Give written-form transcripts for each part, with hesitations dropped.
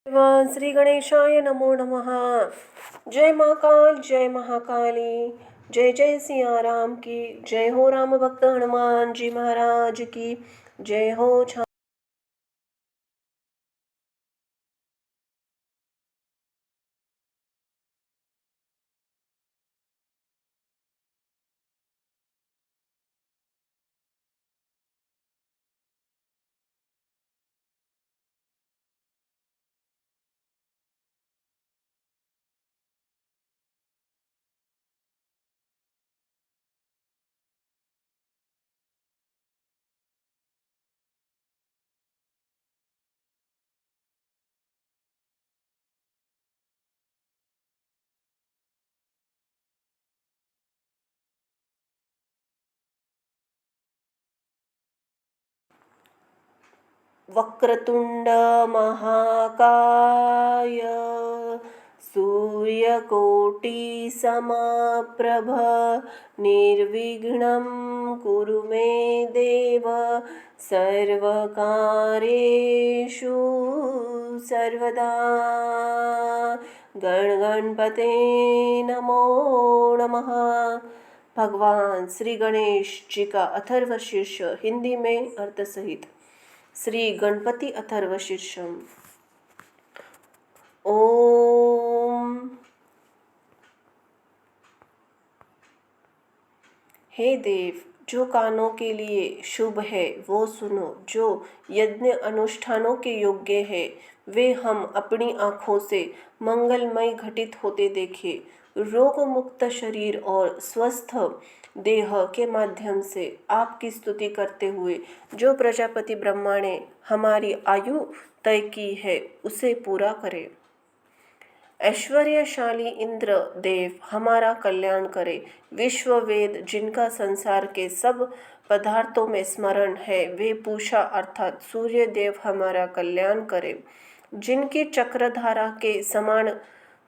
श्री गणेशाय नमो नमः। जय महाकाल, जय महाकाली, जय जय सिया राम की जय हो। राम भक्त हनुमान जी महाराज की जय हो। वक्रतुंड महाकाय सूर्यकोटि समप्रभ निर्विघ्नं कुरु मे देव सर्वकार्येषु सर्वदा। गणपते नमो नमः। भगवान श्री गणेश जी का अथर्व शीर्ष हिंदी में अर्थ सहित। श्री गणपति अथर्व शीर्षम। ओम। हे देव, जो कानों के लिए शुभ है वो सुनो, जो यज्ञ अनुष्ठानों के योग्य है वे हम अपनी आँखों से मंगलमय घटित होते देखे। रोग मुक्त शरीर और स्वस्थ देह के माध्यम से आपकी स्तुति करते हुए जो प्रजापति ब्रह्मा ने हमारी आयु तय की है उसे पूरा करें। ऐश्वर्यशाली इंद्र देव हमारा कल्याण करे। विश्व वेद जिनका संसार के सब पदार्थों में स्मरण है वे पूषा अर्थात सूर्य देव हमारा कल्याण करे। जिनकी चक्रधारा के समान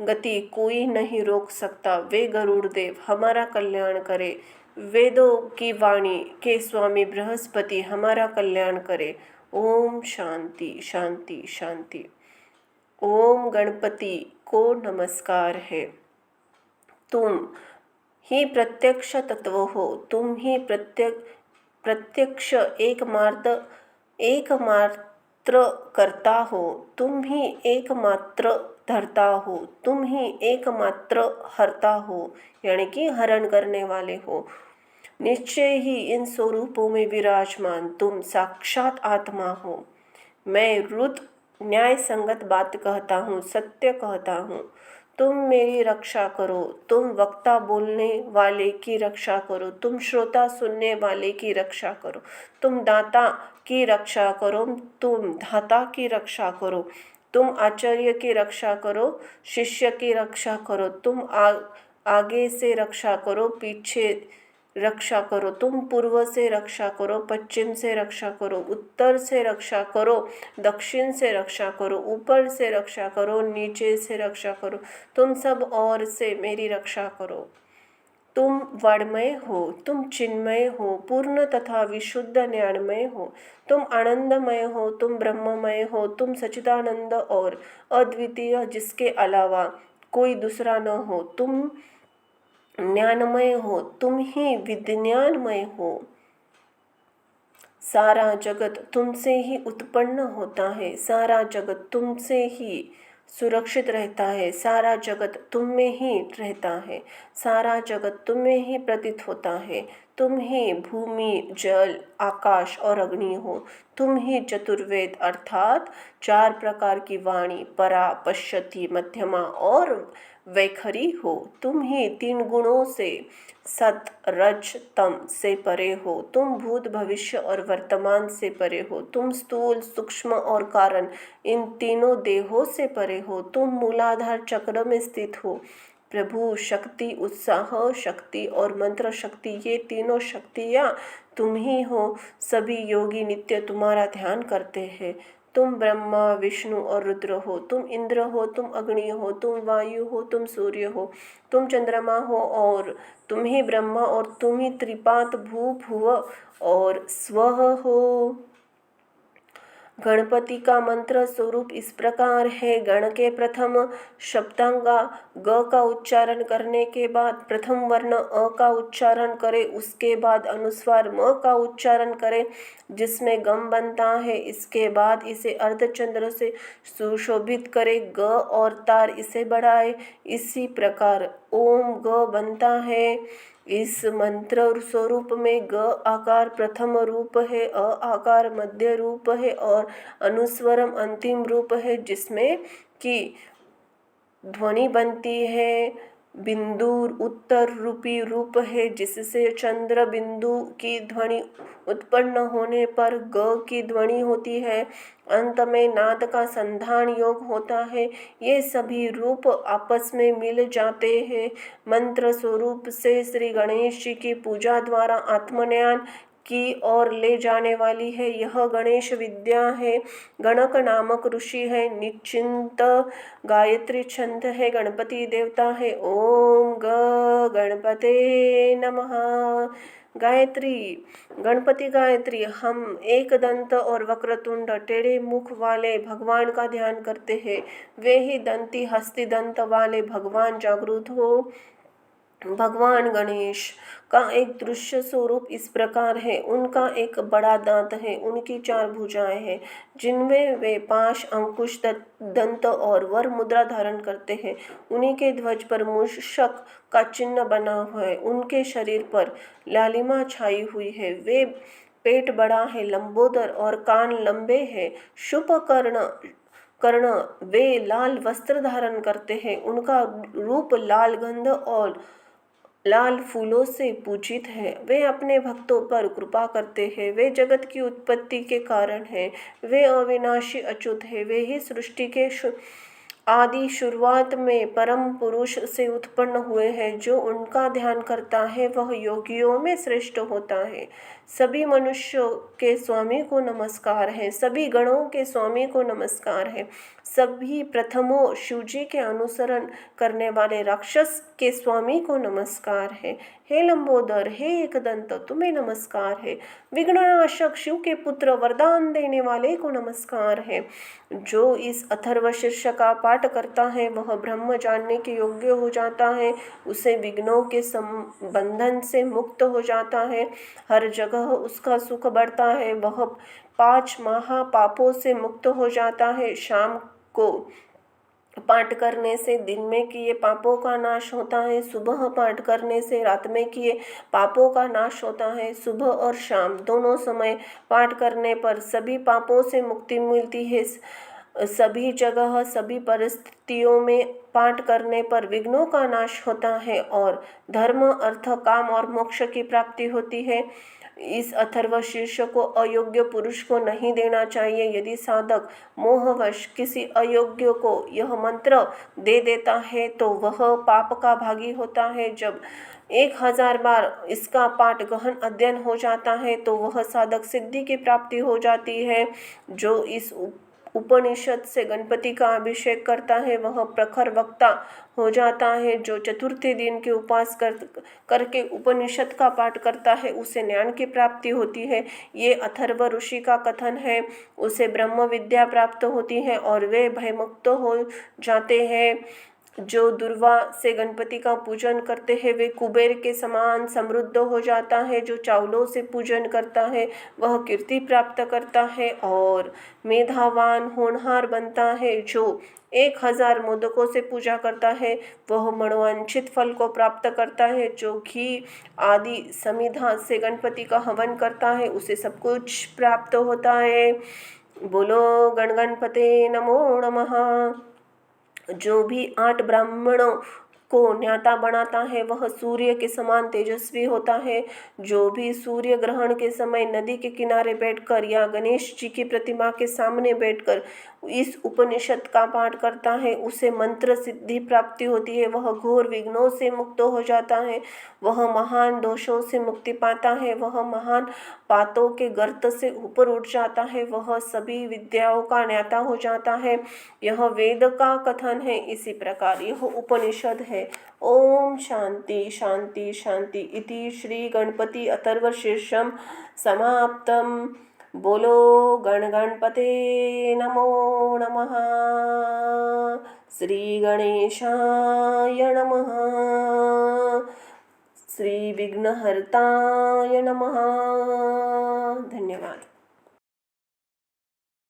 गति कोई नहीं रोक सकता वे गरुड़ देव हमारा कल्याण करे। वेदों की वाणी के स्वामी बृहस्पति हमारा कल्याण करे। ओम शांति शांति शांति। ओम गणपति को नमस्कार है। तुम ही प्रत्यक्ष तत्व हो, तुम ही प्रत्यक्ष एकमात्र करता हो, तुम ही एकमात्र धरता हो, तुम ही एकमात्र हरता हो, यानी कि हरण करने वाले हो। निश्चय ही इन स्वरूपों में विराजमान तुम साक्षात आत्मा हो। मैं रुद्र न्याय संगत बात कहता हूँ, सत्य कहता हूँ। तुम मेरी रक्षा करो, तुम वक्ता बोलने वाले की रक्षा करो, तुम श्रोता सुनने वाले की रक्षा करो, तुम दाता की रक्षा करो, तुम धाता की रक्षा करो, तुम आचार्य की रक्षा करो, शिष्य की रक्षा करो, तुम आगे से रक्षा करो, पीछे रक्षा करो, तुम पूर्व से रक्षा करो, पश्चिम से रक्षा करो, उत्तर से रक्षा करो, दक्षिण से रक्षा करो, ऊपर से रक्षा करो, नीचे से रक्षा करो, तुम सब ओर से मेरी रक्षा करो। तुम वर्णमय हो, तुम चिन्मय हो, पूर्ण तथा विशुद्ध ज्ञानमय हो, तुम आनंदमय हो, तुम ब्रह्ममय हो, तुम सच्चिदानंद और अद्वितीय जिसके अलावा कोई दूसरा न हो, तुम ज्ञानमय हो, तुम ही विज्ञानमय हो। सारा जगत तुमसे ही उत्पन्न होता है, सारा जगत तुमसे ही सुरक्षित रहता है, सारा जगत तुम में ही रहता है, सारा जगत तुम में ही प्रतीत होता है। तुम ही भूमि, जल, आकाश और अग्नि हो। तुम ही चतुर्वेद अर्थात 4 प्रकार की वाणी, परा, पश्यति, मध्यमा और वैखरी हो। तुम ही 3 गुणों से सत, रज, तम से परे हो। तुम भूत, भविष्य और वर्तमान से परे हो। तुम स्थूल, सूक्ष्म और कारण इन तीनों देहों से परे हो। तुम मूलाधार चक्र में स्थित हो। प्रभु, शक्ति, उत्साह शक्ति और मंत्र शक्ति ये तीनों शक्तियाँ तुम ही हो। सभी योगी नित्य तुम्हारा ध्यान करते हैं। तुम ब्रह्मा, विष्णु और रुद्र हो। तुम इंद्र हो, तुम अग्नि हो, तुम वायु हो, तुम सूर्य हो, तुम चंद्रमा हो और तुम ही ब्रह्मा और तुम ही त्रिपात भू भुव और स्वः हो। गणपति का मंत्र स्वरूप इस प्रकार है। गण के प्रथम शब्दांगा ग का उच्चारण करने के बाद प्रथम वर्ण अ का उच्चारण करे, उसके बाद अनुस्वार म का उच्चारण करे जिसमें गम बनता है। इसके बाद इसे अर्धचंद्र से सुशोभित करे, ग और तार इसे बढ़ाए। इसी प्रकार ओम ग बनता है। इस मंत्र स्वरूप में ग आकार प्रथम रूप है, अ आकार मध्य रूप है और अनुस्वरम अंतिम रूप है, जिसमें कि ध्वनि बनती है। बिंदु उत्तर रूपी रूप है, जिससे चंद्र बिंदु की ध्वनि उत्पन्न होने पर ग की ध्वनि होती है। अंत में नाद का संधान योग होता है। ये सभी रूप आपस में मिल जाते हैं। मंत्र स्वरूप से श्री गणेश जी की पूजा द्वारा आत्मज्ञान की ओर ले जाने वाली है। यह गणेश विद्या है। गणक नामक ऋषि है। निश्चिंत गायत्री छंद है। गणपति देवता है। ओम गणपते नमः। गायत्री, गणपति गायत्री। हम एक दंत और वक्रतुंड टेढ़े मुख वाले भगवान का ध्यान करते हैं। वे ही दंती हस्ती दंत वाले भगवान जागृत हो। भगवान गणेश का एक दृश्य स्वरूप इस प्रकार है। उनका एक बड़ा दांत है, उनकी 4 भुजाएं हैं जिनमें वे पाश, अंकुश, दंत और वर मुद्रा धारण करते हैं। उन्हीं के ध्वज पर मूषक का चिन्ह बना हुआ है। उनके शरीर पर लालिमा छाई हुई है। वे पेट बड़ा है, लंबोदर और कान लंबे हैं। शुभ कर्ण वे लाल वस्त्र धारण करते हैं। उनका रूप लाल गंध और लाल फूलों से पूजित है। वे अपने भक्तों पर कृपा करते हैं। वे जगत की उत्पत्ति के कारण हैं। वे अविनाशी अच्युत है। वे ही सृष्टि के आदि शुरुआत में परम पुरुष से उत्पन्न हुए हैं। जो उनका ध्यान करता है वह योगियों में श्रेष्ठ होता है। सभी मनुष्यों के स्वामी को नमस्कार है। सभी गणों के स्वामी को नमस्कार है। सभी प्रथमों शिवजी के अनुसरण करने वाले राक्षस के स्वामी को नमस्कार है। हे लंबोदर, हे एकदंत, तुम्हें नमस्कार है। विघ्ननाशक शिव के पुत्र वरदान देने वाले को नमस्कार है। जो इस अथर्व शीर्ष का पाठ करता है वह ब्रह्म जानने के योग्य हो जाता है। उसे विघ्नों के बंधन से मुक्त हो जाता है। हर जगह उसका सुख बढ़ता है। वह 5 महापापों से मुक्त हो जाता है। शाम को पाठ करने से दिन में किए पापों का नाश होता है। सुबह पाठ करने से रात में किए पापों का नाश होता है। सुबह और शाम दोनों समय पाठ करने पर सभी पापों से मुक्ति मिलती है। सभी जगह सभी परिस्थितियों में पाठ करने पर विघ्नों का नाश होता है और धर्म, अर्थ, काम और मोक्ष की प्राप्ति होती है। इस अथर्व शीर्ष को अयोग्य पुरुष को नहीं देना चाहिए। यदि साधक मोहवश किसी अयोग्य को यह मंत्र दे देता है तो वह पाप का भागी होता है। जब 1000 बार इसका पाठ गहन अध्ययन हो जाता है तो वह साधक सिद्धि की प्राप्ति हो जाती है। जो इस उपनिषद से गणपति का अभिषेक करता है वह प्रखर वक्ता हो जाता है। जो चतुर्थी दिन के उपवास करके उपनिषद का पाठ करता है उसे ज्ञान की प्राप्ति होती है। ये अथर्व ऋषि का कथन है। उसे ब्रह्म विद्या प्राप्त होती है और वे भयमुक्त हो जाते हैं। जो दुर्वा से गणपति का पूजन करते हैं वे कुबेर के समान समृद्ध हो जाता है। जो चावलों से पूजन करता है वह कीर्ति प्राप्त करता है और मेधावान होनहार बनता है। जो 1000 मोदकों से पूजा करता है वह मनोवांछित फल को प्राप्त करता है। जो घी आदि समिधा से गणपति का हवन करता है उसे सब कुछ प्राप्त होता है। बोलो गणपते नमो नमः। जो भी 8 ब्राह्मणों को न्याता बनाता है वह सूर्य के समान तेजस्वी होता है। जो भी सूर्य ग्रहण के समय नदी के किनारे बैठकर या गणेश जी की प्रतिमा के सामने बैठकर इस उपनिषद का पाठ करता है उसे मंत्र सिद्धि प्राप्ति होती है। वह घोर विघ्नों से मुक्त हो जाता है। वह महान दोषों से मुक्ति पाता है। वह महान पातों के गर्त से ऊपर उठ जाता है। वह सभी विद्याओं का ज्ञाता हो जाता है। यह वेद का कथन है। इसी प्रकार यह उपनिषद है। ओम शांति शांति शांति। इति श्री गणपति अथर्वशीर्षम समाप्तम। बोलो गणगणपते नमो नमः। श्री गणेशाय नमः। श्री विघ्नहर्ताय नमः।